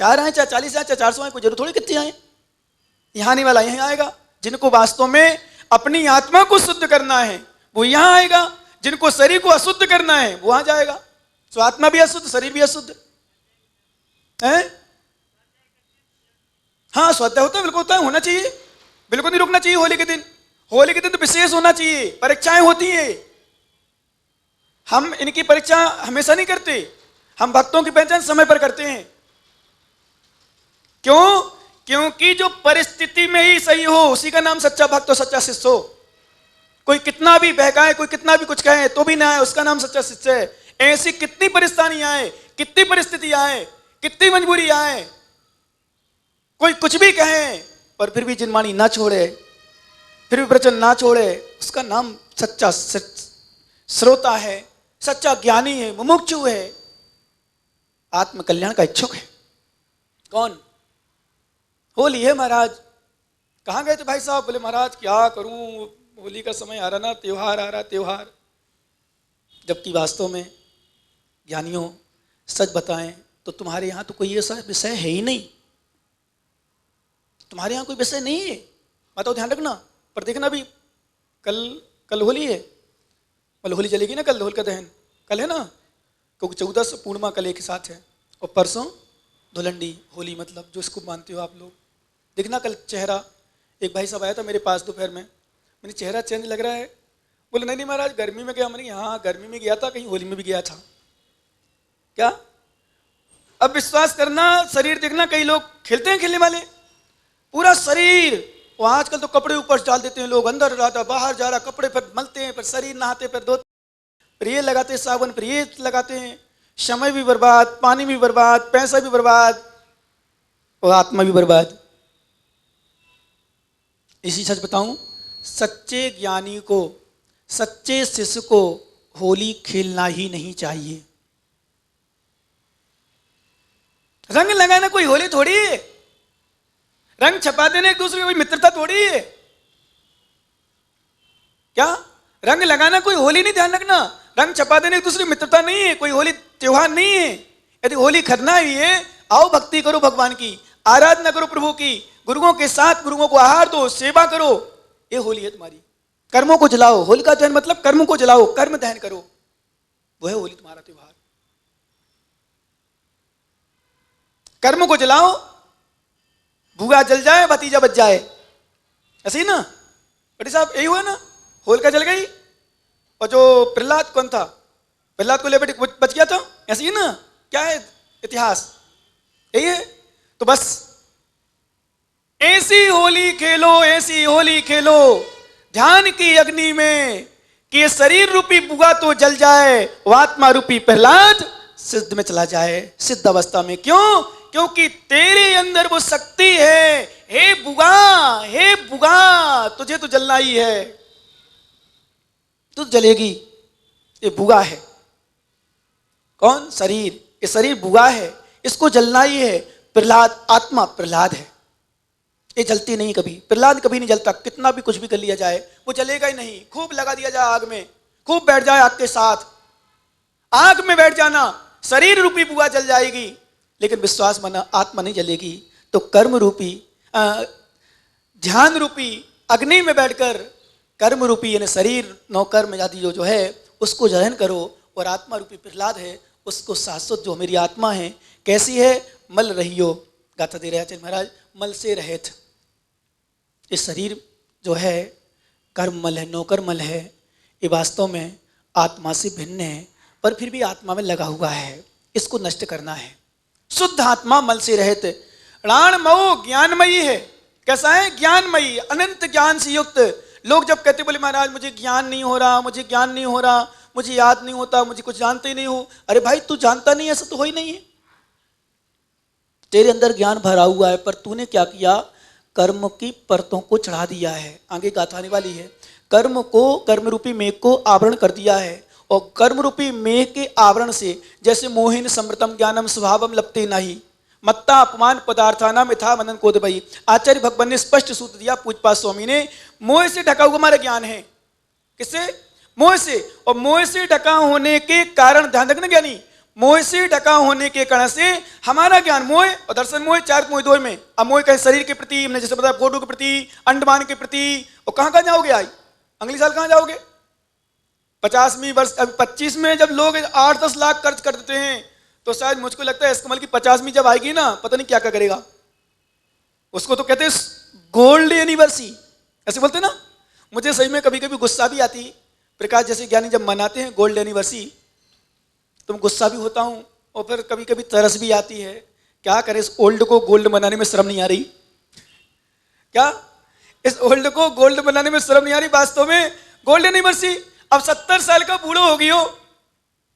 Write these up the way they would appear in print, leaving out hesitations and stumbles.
4 आए चाहे 40 आए चाहे 400 आए, कोई जरूर थोड़ी कितने आए। यहाँ आने वाला यहीं आएगा। जिनको वास्तव में अपनी आत्मा को शुद्ध करना है वो यहाँ आएगा, जिनको शरीर को अशुद्ध करना है वो वहां जाएगा। तो आत्मा भी अशुद्ध, शरीर भी अशुद्ध है। हाँ, स्वाध्याय होता है, बिल्कुल होता है, होना चाहिए, बिल्कुल नहीं रुकना चाहिए। होली के दिन, होली के दिन तो विशेष होना चाहिए। परीक्षाएं होती है, हम इनकी परीक्षा हमेशा नहीं करते, हम भक्तों की पहचान समय पर करते हैं। क्यों? क्योंकि जो परिस्थिति में ही सही हो उसी का नाम सच्चा भक्त और सच्चा शिष्य हो। कोई कितना भी बहकाए, कोई कितना भी कुछ कहे तो भी ना आए, उसका नाम सच्चा शिष्य है। ऐसी कितनी परेशानियां आए, कितनी परिस्थितियां आए, कितनी मजबूरी आए, कोई कुछ भी कहे पर फिर भी जिनवाणी ना छोड़े, फिर भी प्रवचन ना छोड़े, उसका नाम सच्चा श्रोता है, सच्चा ज्ञानी है, मुमुक्षु है, आत्म कल्याण का इच्छुक है। कौन? होली है महाराज। कहाँ गए थे भाई साहब? बोले महाराज क्या करूं, होली का समय आ रहा ना, त्योहार आ रहा, त्योहार। जबकि वास्तव में ज्ञानियों सच बताएं तो तुम्हारे यहाँ तो कोई ऐसा विषय है ही नहीं, तुम्हारे यहाँ कोई विषय नहीं है। बताओ, ध्यान रखना। पर देखना भी, कल होली है, कल होली चलेगी ना, कल होल का दहन कल है ना, क्योंकि 14 पूर्णिमा कल एक साथ है, और परसों धुलंडी होली, मतलब जो इसको मानते हो आप लोग। देखना कल चेहरा, एक भाई साहब आया था मेरे पास दोपहर में, मैंने चेहरा चेंज लग रहा है। बोले नहीं महाराज गर्मी में गया। मैंने हाँ गर्मी में गया था, कहीं होली में भी गया था क्या? अब विश्वास करना, शरीर देखना, कई लोग खेलते हैं, खेलने वाले पूरा शरीर, वो आजकल तो कपड़े ऊपर डाल देते हैं लोग, अंदर रहा बाहर जा रहा, कपड़े पर मलते हैं, पर शरीर नहाते, पर धोते, पर ये लगाते साबुन, पर ये लगाते हैं, समय भी बर्बाद, पानी भी बर्बाद, पैसा भी बर्बाद और आत्मा भी बर्बाद। इसी सच बताऊं, सच्चे ज्ञानी को, सच्चे शिष्य को होली खेलना ही नहीं चाहिए। रंग लगाना कोई होली थोड़ी है, रंग छपा देना एक दूसरे की मित्रता थोड़ी है क्या? रंग लगाना कोई होली नहीं, ध्यान रखना। रंग छपा देने एक दूसरे की मित्रता नहीं है, कोई होली त्योहार नहीं है। यदि होली करना ही है, आओ भक्ति करो भगवान की, आराधना करो प्रभु की, गुरुओं के साथ गुरुओं को आहार दो, सेवा करो, ये होली है तुम्हारी। कर्मों को जलाओ, होली का दहन मतलब कर्म को जलाओ, कर्म दहन करो, वो है होली तुम्हारा त्योहार। कर्म को जलाओ, भूआ जल जाए, भतीजा बच जाए, ऐसे ही ना बड़ी साहब, यही हुआ ना, होलिका जल गई और जो प्रहलाद कौन था, प्रहलाद को ले बेटी बच गया था, ऐसे ही ना। क्या है इतिहास, यही है। तो बस ऐसी होली खेलो, ऐसी होली खेलो ध्यान की अग्नि में कि ये शरीर रूपी बुआ तो जल जाए, वो आत्मा रूपी प्रहलाद सिद्ध में चला जाए, सिद्ध अवस्था में। क्यों? क्योंकि तेरे अंदर वो शक्ति है। हे बुगा, तुझे तो जलना ही है, तू जलेगी। ये बुगा है, कौन? शरीर। ये शरीर बुगा है, इसको जलना ही है। प्रहलाद, आत्मा प्रहलाद है, ये जलती नहीं कभी। प्रहलाद कभी नहीं जलता, कितना भी कुछ भी कर लिया जाए वो जलेगा ही नहीं। खूब लगा दिया जाए आग में, खूब बैठ जाए आग के साथ, आग में बैठ जाना, शरीर रूपी बुआ जल जाएगी, लेकिन विश्वास माना आत्मा नहीं जलेगी। तो कर्म रूपी, ध्यान रूपी अग्नि में बैठकर कर्म रूपी यानी शरीर नौकर्म आदि जो है उसको दहन करो, और आत्मा रूपी प्रहलाद है उसको शाश्वत, जो मेरी आत्मा है कैसी है, मल रही हो। गाथा दे रहे आचार्य महाराज, मल से रहित। ये शरीर जो है कर्ममल है, नौकरमल है, ये वास्तव में आत्मा से भिन्न है, पर फिर भी आत्मा में लगा हुआ है, इसको नष्ट करना है। शुद्ध आत्मा मल से रहित, प्राणमयी ज्ञानमयी है। कैसा है? ज्ञानमयी, अनंत ज्ञान से युक्त। लोग जब कहते बोले महाराज मुझे ज्ञान नहीं हो रहा, मुझे ज्ञान नहीं हो रहा, मुझे याद नहीं होता, मुझे कुछ जानते ही नहीं हो। अरे भाई तू जानता नहीं, ऐसा तो हो ही नहीं है। तेरे अंदर ज्ञान भरा हुआ है, पर तूने क्या किया? कर्म की परतों को चढ़ा दिया है। आगे गाथा आने वाली है। कर्म को, कर्म रूपी मेघ को आवरण कर दिया है, और कर्म रूपी मेघ के आवरण से जैसे मोहिन समृतम ज्ञानम स्वभावम लपते नहीं, मत्ता अपमान पदार्थाना मिथा मनन कोद भई। आचार्य भगवान ने स्पष्ट सूत्र दिया पूजपा स्वामी ने, मोह से ढका हुआ हमारा ज्ञान है। किससे? मोह से। और मोह से ढका होने के कारण, ध्यान रखना ज्ञानी, मोह से ढका होने के कारण से हमारा ज्ञान मोह और दर्शन मोह, चार मोह दो में। अब मोह कहे शरीर के प्रति, हमने जैसे बताया फोटो के प्रति, अंडमान के प्रति, और कहां कहां जाओगे आई अगले साल कहां जाओगे? 50वीं वर्ष, अभी 25 में जब लोग 8-10 लाख खर्च कर देते हैं, तो शायद मुझको लगता है इस कमल की 50वीं जब आएगी ना, पता नहीं क्या क्या करेगा। उसको तो कहते हैं गोल्ड एनिवर्सरी, ऐसे बोलते ना। मुझे सही में कभी कभी गुस्सा भी आती, प्रकाश जैसे ज्ञानी जब मनाते हैं गोल्ड एनिवर्सरी, तो गुस्सा भी होता हूं और फिर कभी कभी तरस भी आती है। क्या करें, इस ओल्ड को गोल्ड बनाने में शर्म नहीं आ रही क्या? इस ओल्ड को गोल्ड बनाने में शर्म नहीं आ रही? वास्तव में गोल्ड एनिवर्सरी, अब 70 साल का बूढ़ो हो गई हो,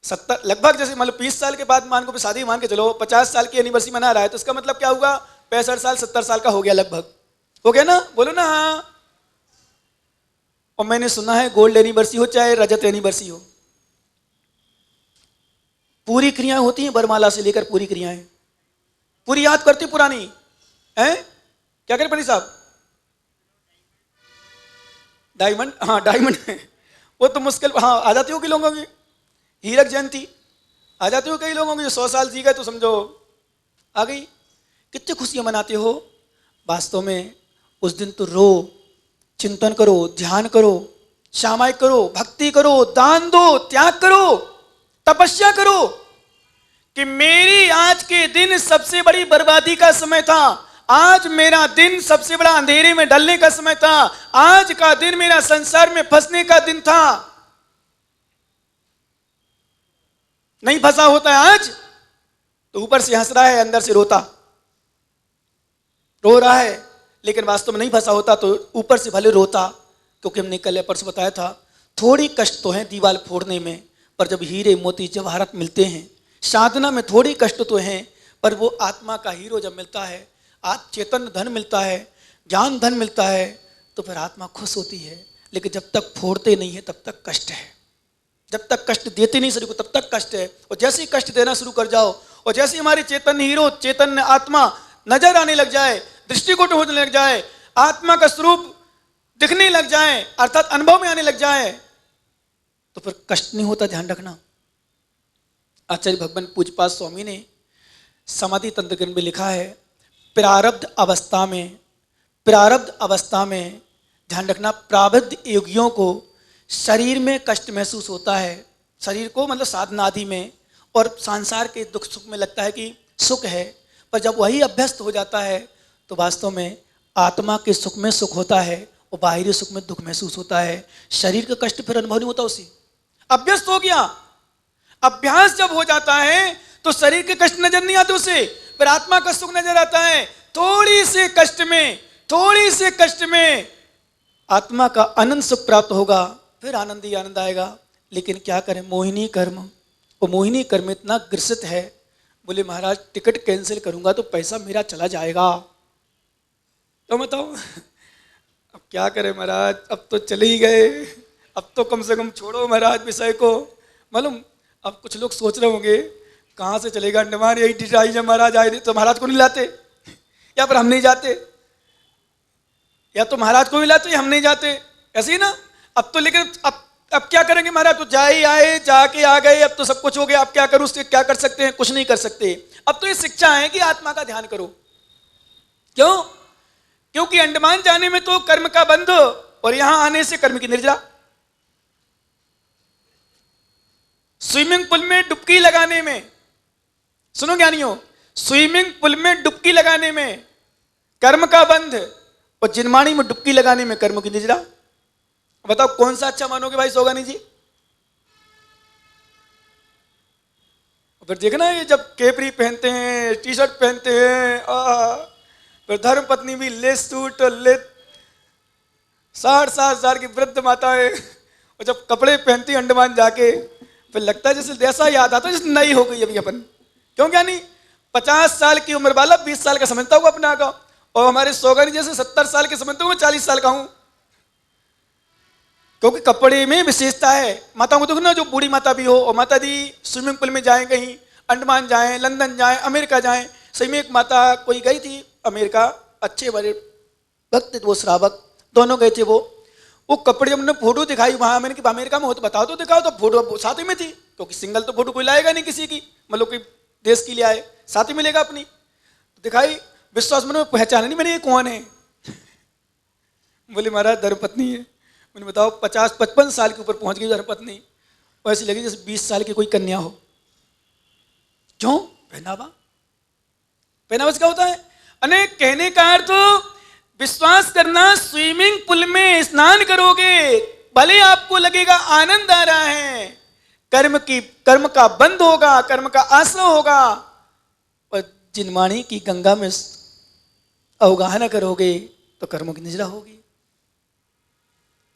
70 लगभग, जैसे मतलब 20 साल के बाद मान को शादी मान के चलो 50 साल की एनिवर्सरी मना रहा है, तो इसका मतलब क्या होगा? 65 साल 70 साल का हो गया, लगभग हो गया ना, बोलो ना हाँ। और मैंने सुना है गोल्ड एनिवर्सरी हो चाहे रजत एनिवर्सरी हो, पूरी क्रियाएं होती हैं, बरमाला से लेकर पूरी क्रियाएं पूरी याद करती पुरानी हैं। क्या करें पंडित साहब? डायमंड, हाँ डायमंड वो तो मुश्किल, हाँ आ जाती हो कई लोगों की। हीरक जयंती आ जाती हो कई लोगों की, जो 100 साल जी गए तो समझो आ गई। कितनी खुशियां मनाते हो। वास्तव में उस दिन तो रो, चिंतन करो, ध्यान करो, सामायिक करो, भक्ति करो, दान दो, त्याग करो, तपस्या करो कि मेरी आज के दिन सबसे बड़ी बर्बादी का समय था, आज मेरा दिन सबसे बड़ा अंधेरे में ढलने का समय था, आज का दिन मेरा संसार में फंसने का दिन था। नहीं फंसा होता है आज तो ऊपर से हंस रहा है, अंदर से रो रहा है, लेकिन वास्तव में नहीं फंसा होता तो ऊपर से भले रोता। क्योंकि हमने कल परसों बताया था, थोड़ी कष्ट तो है दीवार फोड़ने में, पर जब हीरे मोती जवाहरात मिलते हैं, साधना में थोड़ी कष्ट तो है, पर वो आत्मा का हीरो जब मिलता है, चेतन धन मिलता है, ज्ञान धन मिलता है, तो फिर आत्मा खुश होती है। लेकिन जब तक फोड़ते नहीं है तब तक कष्ट है, जब तक कष्ट देते नहीं शरीर को तब तक कष्ट है। और जैसे ही कष्ट देना शुरू कर जाओ, और जैसे ही हमारी चेतन हीरो, चेतन आत्मा नजर आने लग जाए, दृष्टिकोण होने लग जाए, आत्मा का स्वरूप दिखने लग जाए, अर्थात अनुभव में आने लग जाए, तो फिर कष्ट नहीं होता। ध्यान रखना। आचार्य भगवान पूज्यपाद स्वामी ने समाधि तंत्र ग्रंथ में लिखा है, प्रारब्ध अवस्था में ध्यान रखना, प्रारब्ध योगियों को शरीर में कष्ट महसूस होता है, शरीर को मतलब साधना आदि में, और संसार के दुख सुख में लगता है कि सुख है, पर जब वही अभ्यस्त हो जाता है तो वास्तव में आत्मा के सुख में सुख होता है और बाहरी सुख में दुख महसूस होता है। शरीर का कष्ट फिर अनुभव नहीं होता, उसे अभ्यस्त हो गया। अभ्यास जब हो जाता है तो शरीर के कष्ट नजर नहीं आते उसे, फिर आत्मा का सुख नजर आता है। थोड़ी से कष्ट में आत्मा का अनंत सुख प्राप्त होगा, फिर आनंद ही आनंद आएगा। लेकिन क्या करें, मोहिनी कर्म, वो मोहिनी कर्म इतना ग्रसित है। बोले महाराज टिकट कैंसिल करूंगा तो पैसा मेरा चला जाएगा, तो बताओ अब क्या करें महाराज, अब तो चले ही गए, अब तो कम से कम छोड़ो महाराज विषय को। मालूम अब कुछ लोग सोच रहे होंगे कहाँ से चलेगा अंडमान, यही डिजाइन जब महाराज आए थे तो महाराज को नहीं लाते, या फिर हम नहीं जाते, या तो महाराज को भी लाते या हम नहीं जाते, ऐसे ही ना। अब तो लेकिन अब क्या करेंगे महाराज, तो जा ही आए, जाके आ गए, अब तो सब कुछ हो गया, अब क्या करूं, उससे क्या कर सकते हैं, कुछ नहीं कर सकते। अब तो ये शिक्षा है कि आत्मा का ध्यान करो। क्यों? क्योंकि अंडमान जाने में तो कर्म का बंध, और यहां आने से कर्म की निर्जरा। स्विमिंग पूल में डुबकी लगाने में, सुनो ज्ञानियों, स्विमिंग पूल में डुबकी लगाने में कर्म का बंध, और जिनमानी में डुबकी लगाने में कर्म की निर्जरा। बताओ कौन सा अच्छा मानोगे भाई सोगानी जी? फिर देखना ये जब केपरी पहनते हैं, टी शर्ट पहनते हैं, फिर धर्म पत्नी भी ले सूट ले 60-60 हजार की वृद्ध माता है, और जब कपड़े पहनती अंडमान जाके फिर लगता है जैसे ऐसा याद आता है जैसे नई हो गई अभी अपन। क्यों क्या नहीं, 50 साल की उम्र वाला 20 साल का समझता हूँ अपना का, और हमारे सोगानी जैसे 70 साल के समझते हुए 40 साल का हूं। क्योंकि कपड़े में विशेषता है। माताओं को देखो ना, जो बूढ़ी माता भी हो, और माता दी स्विमिंग पूल में जाएं, कहीं अंडमान जाएं, लंदन जाएं, अमेरिका जाएं। सही में एक माता कोई गई थी अमेरिका, अच्छे बड़े भक्त वो श्रावक दोनों गए थे। वो कपड़े हमने फोटो दिखाई वहां, मैंने कि अमेरिका में हो तो बताओ तो दिखाओ, तो फोटो साथ में थी, क्योंकि सिंगल तो फोटो कोई लाएगा नहीं किसी की, मतलब कि देश के लिए आए, साथी मिलेगा अपनी, तो दिखाई विश्वास मन में पहचाने नहीं मैंने ये कौन है। बोले महाराज धर्मपत्नी है। मैंने बताओ 50-55 साल के ऊपर पहुंच गई धर्मपत्नी, और ऐसी लगी जैसे 20 साल की कोई कन्या हो। क्यों? पहनावा। पहनावा से क्या होता है? अने कहने का अर्थ विश्वास करना, स्विमिंग पूल में स्नान करोगे भले आपको लगेगा आनंद आ रहा है, कर्म का बंध होगा, कर्म का आश्रय होगा, पर जिनवाणी की गंगा में अवगाहन करोगे तो कर्मों की निजरा होगी।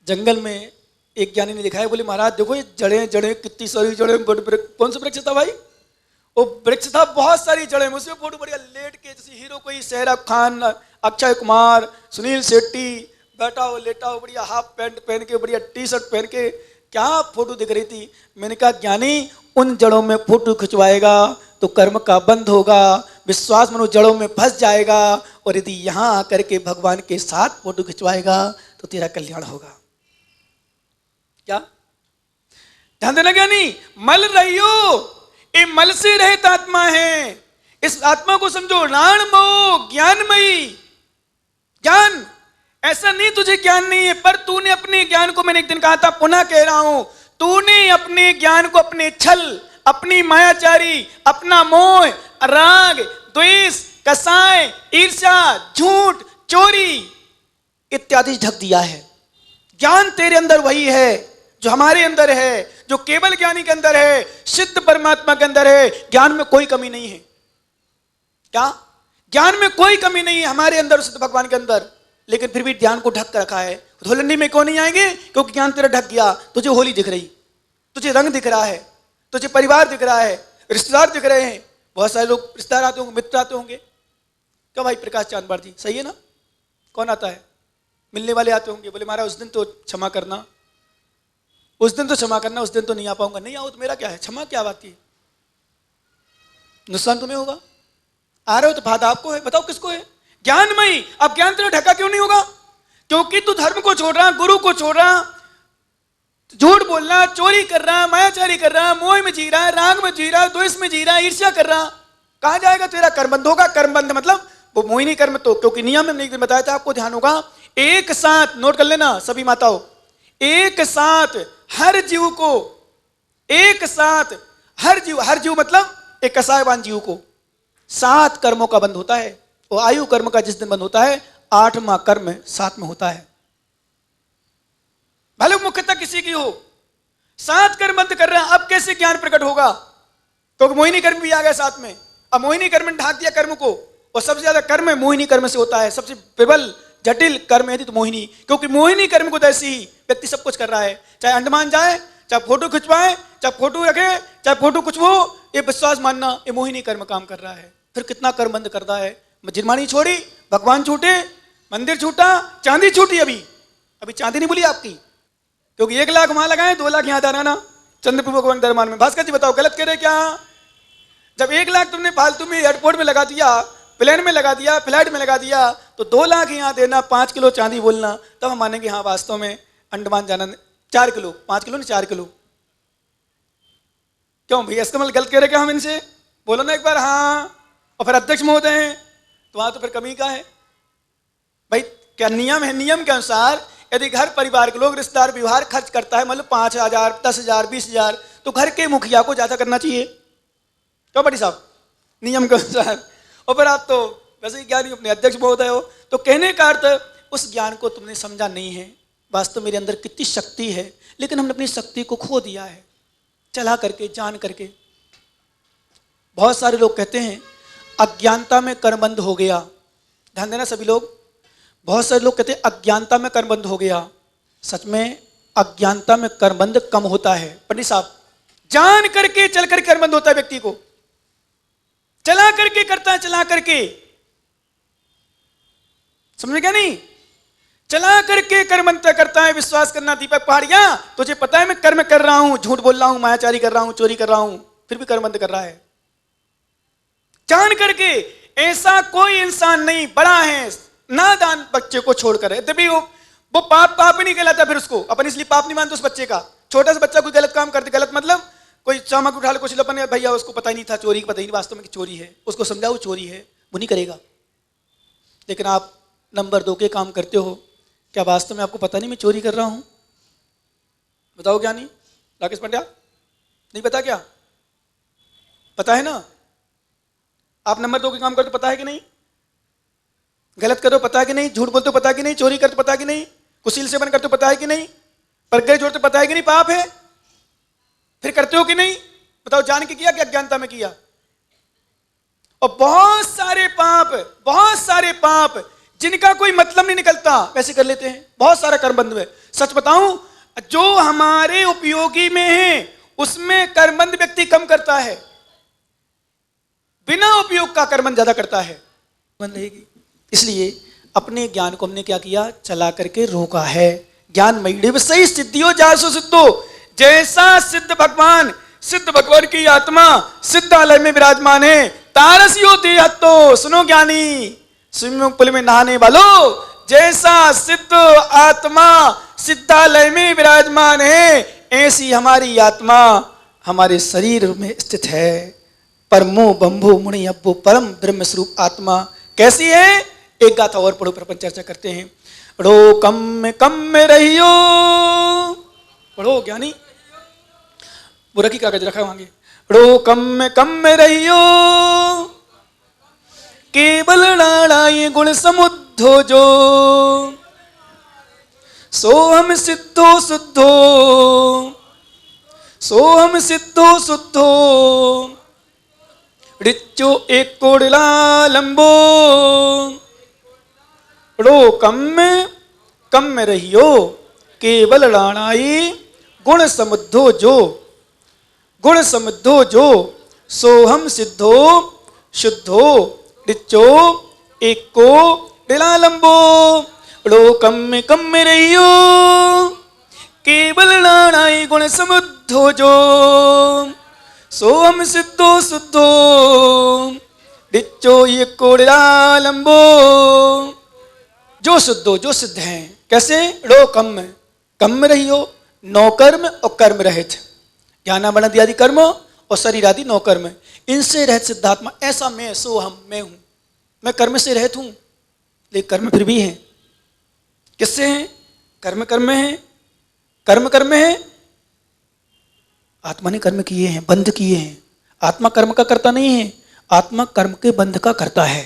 जंगल में एक ज्ञानी ने लिखा है, बोले महाराज देखो ये जड़ें कितनी सारी जड़ें, कौन सा वृक्ष था भाई? वो वृक्ष था बहुत सारी जड़ें, उसमें फोटो बढ़िया लेट के, जैसे हीरो कोई शाहरुख खान, अक्षय कुमार, सुनील शेट्टी बैठा हो लेटा हो, बढ़िया हाफ पैंट पहन के, बढ़िया टी शर्ट पहन के, क्या फोटो दिख रही थी। मैंने कहा ज्ञानी उन जड़ों में फोटो खिंचवाएगा तो कर्म का बंध होगा, विश्वास मनो जड़ों में फंस जाएगा, और यदि यहाँ आकर के भगवान के साथ फोटो खिंचवाएगा तो तेरा कल्याण होगा। क्या ध्यान देना ज्ञानी, मल रहियो, ये मल से रहित आत्मा है, इस आत्मा को समझो राणमो ज्ञानमयी। ज्ञान ऐसा नहीं तुझे ज्ञान नहीं है, पर तूने अपने ज्ञान को, मैंने एक दिन कहा था पुनः कह रहा हूं, तूने अपने ज्ञान को अपने छल, अपनी मायाचारी, अपना मोह, राग, द्वेष, कसाय, ईर्ष्या, झूठ, चोरी इत्यादि ढक दिया है। ज्ञान तेरे अंदर वही है जो हमारे अंदर है, जो केवल ज्ञानी के अंदर है, सिद्ध परमात्मा के अंदर है। ज्ञान में कोई कमी नहीं है। क्या? ज्ञान में कोई कमी नहीं है हमारे अंदर, सिद्ध भगवान के अंदर, लेकिन फिर भी ज्ञान को ढक कर रखा है। धोलंडी में क्यों नहीं आएंगे? क्योंकि ज्ञान तेरा ढक गया। तुझे होली दिख रही, तुझे रंग दिख रहा है, तुझे परिवार दिख रहा है, रिश्तेदार दिख रहे हैं, बहुत सारे लोग रिश्तेदार आते होंगे, मित्र आते होंगे। क्यों भाई प्रकाश चांदबार जी सही है ना? कौन आता है? मिलने वाले आते होंगे, बोले महाराज उस दिन तो क्षमा करना, उस दिन तो क्षमा करना, उस दिन तो नहीं आ पाऊंगा। नहीं आओ तो मेरा क्या है, क्षमा क्या बात है, नुकसान तुम्हें होगा। आ रहे हो तो फायदा आपको है, बताओ किसको है? ज्ञानमयी। अब ज्ञान तेरा ढका क्यों नहीं होगा? क्योंकि तू धर्म को छोड़ रहा, गुरु को छोड़ रहा, झूठ बोलना, चोरी कर रहा, मायाचारी कर रहा, मोह में जी रहा, राग में जी रहा, द्वेष में जी रहा, ईर्ष्या कर रहा। कहां जाएगा तेरा कर्मबंध होगा। कर्मबंध मतलब वो मोहिनी कर्म, तो क्योंकि नियम में एक दिन बताया था आपको, ध्यान होगा। एक साथ नोट कर लेना सभी माताओं, एक साथ हर जीव को, एक साथ हर जीव मतलब एक कसायवान जीव को 7 कर्मों का बंध होता है। और आयु कर्म का जिस दिन बंद होता है, 8वां कर्म साथ में होता है। भले मुख्यता किसी की हो, 7 कर्म बंद कर रहे हैं। अब कैसे ज्ञान प्रकट होगा? क्योंकि मोहिनी कर्म भी आ गया साथ में। अब मोहिनी कर्म ने ढाक दिया कर्म को, और सबसे ज्यादा कर्म मोहिनी कर्म से होता है। सबसे प्रबल जटिल कर्म है तो मोहिनी, क्योंकि मोहिनी कर्म को जैसे ही व्यक्ति सब कुछ कर रहा है, चाहे अंडमान जाए, चाहे फोटो खिंचवाए, चाहे फोटो रखे, चाहे फोटो कुछ हो, ये विश्वास मानना, ये मोहिनी कर्म काम कर रहा है। फिर कितना कर्म बंद करता है। जिनमानी छोड़ी, भगवान छूटे, मंदिर छूटा, चांदी छूटी। अभी चांदी नहीं बोली आपकी, क्योंकि 1 लाख वहां लगाए, 2 लाख यहां दाना चंद्रपुर भगवान दरबार में। भास्कर जी बताओ गलत कह रहे क्या? जब 1 लाख तुमने फालतू में एयरपोर्ट में लगा दिया, प्लेन में लगा दिया, फ्लाइट में लगा दिया, तो 2 लाख यहाँ देना, 5 किलो चांदी बोलना, तब हम मानेंगे हाँ वास्तव में अंडमान जाना। 4 किलो, 5 किलो नहीं 4 किलो। क्यों भैया इसकमल गलत कह रहे क्या हम इनसे? बोलो ना एक बार हाँ। और फिर अध्यक्ष महोदय हैं तो वहां तो फिर कमी का है भाई। क्या नियम है? नियम के अनुसार यदि घर परिवार के लोग, रिश्तेदार व्यवहार खर्च करता है, मतलब 5,000, 10,000, 20,000, तो घर के मुखिया को ज्यादा करना चाहिए। क्यों बड़ी साहब? नियम के अनुसार। और फिर आप तो वैसे ही ज्ञानी अपने अध्यक्ष महोदय हो, तो कहने का अर्थ उस ज्ञान को तुमने समझा नहीं है। वास्तव मेरे अंदर कितनी शक्ति है, लेकिन हमने अपनी शक्ति को खो दिया है, चला करके, जान करके। बहुत सारे लोग कहते हैं अज्ञानता में कर्मबंध हो गया। ध्यान देना सभी लोग, बहुत सारे लोग कहते हैं अज्ञानता में कर्मबंध हो गया। सच में अज्ञानता में कर्मबंध कम होता है पंडित साहब। जान करके चल कर कर्मबंध होता है व्यक्ति को, चला करके करता है, चला करके, समझ क्या नहीं? चला करके कर्मबंध करता है। विश्वास करना दीपक पहाड़िया, तुझे पता है मैं कर्म कर रहा हूं, झूठ बोल रहा हूं, मायाचारी कर रहा हूं, चोरी कर रहा हूं, फिर भी कर्मबंध कर रहा है जान करके। ऐसा कोई इंसान नहीं बड़ा है नादान बच्चे को छोड़कर, तभी वो पाप ही नहीं कहलाता। फिर उसको अपन इसलिए पाप नहीं मानते उस बच्चे का। छोटा सा बच्चा कोई गलत काम करते, गलत मतलब कोई चमक उठा ले, कुछ लपन, भैया उसको पता ही नहीं था, चोरी पता ही नहीं वास्तव में कि चोरी है, उसको समझाओ चोरी है, वो नहीं करेगा। लेकिन आप नंबर 2 के काम करते हो, क्या वास्तव में आपको पता नहीं मैं चोरी कर रहा हूं? बताओ क्या नहीं राकेश पंड्या, नहीं पता क्या? पता है ना? आप नंबर 2 के काम करते पता है कि नहीं? गलत करो पता है कि नहीं? झूठ बोलते हो पता है कि नहीं? चोरी करते पता है कि नहीं? कुशील सेवन करते पता है कि नहीं? परगड़े जोड़ते पता है कि नहीं पाप है? फिर करते हो कि नहीं? बताओ, जान के किया कि अज्ञानता में किया? और बहुत सारे पाप जिनका कोई मतलब नहीं निकलता वैसे कर लेते हैं, बहुत सारा कर्मबंध है। सच बताऊं, जो हमारे उपयोगी में है उसमें कर्मबंध व्यक्ति कम करता है, बिना उपयोग का कर्मबंध ज्यादा करता है। बंद रहेगी। इसलिए अपने ज्ञान को हमने क्या किया? चला करके रोका है। ज्ञान मई सही सिद्धियों जासो सिद्धो, जैसा सिद्ध भगवान की आत्मा सिद्धालय में विराजमान है, तारसियो देहत्तो, सुनो ज्ञानी, स्विमिंग पूल में नहाने वालों, जैसा सिद्ध आत्मा सिद्धालय में विराजमान है, ऐसी हमारी आत्मा हमारे शरीर में स्थित है। परमो बंभो मुनि अब्बो, परम ब्रह्म स्वरूप आत्मा कैसी है? एक गाथा और पढ़ो, पर अपन चर्चा करते हैं। रो कम में रहियो, पढ़ो ज्ञानी, वो रखी कागज रखा मांगे। रो कम में रहियो, केवल नाराय गुण समुद्धो जो, सोहम सिद्धो शुद्धो, सोहम सिद्धो शुद्धो, ऋचो एक कोड़ला लंबो। रो कम में रहियो, केवल राणाई गुण समुद्धो जो, गुण समुद्धो जो, सोहम सिद्धो शुद्धो, ऋचो एको डिलालंबो। रो कम में रहियो, केवल राणाई गुण समुद्धो जो, सोहम सिद्धो शुद्धो, ऋचो एको डिलालंबो। जो शुद्धो, जो सिद्ध हैं, कैसे? रो कम में रहियो, नौ कर्म और कर्म रहित, ज्ञानामरण आदि कर्म और शरीर आदि 9 कर्म, इनसे रहित सिद्धात्मा, ऐसा मैं, सो हम, मैं हूं। मैं कर्म से रहित हूं, लेकिन कर्म फिर भी हैं। किससे हैं? कर्म में है, कर्म में है। आत्मा ने कर्म किए हैं, बंध किए हैं। आत्मा कर्म का करता नहीं है, आत्मा कर्म के बंध का करता है।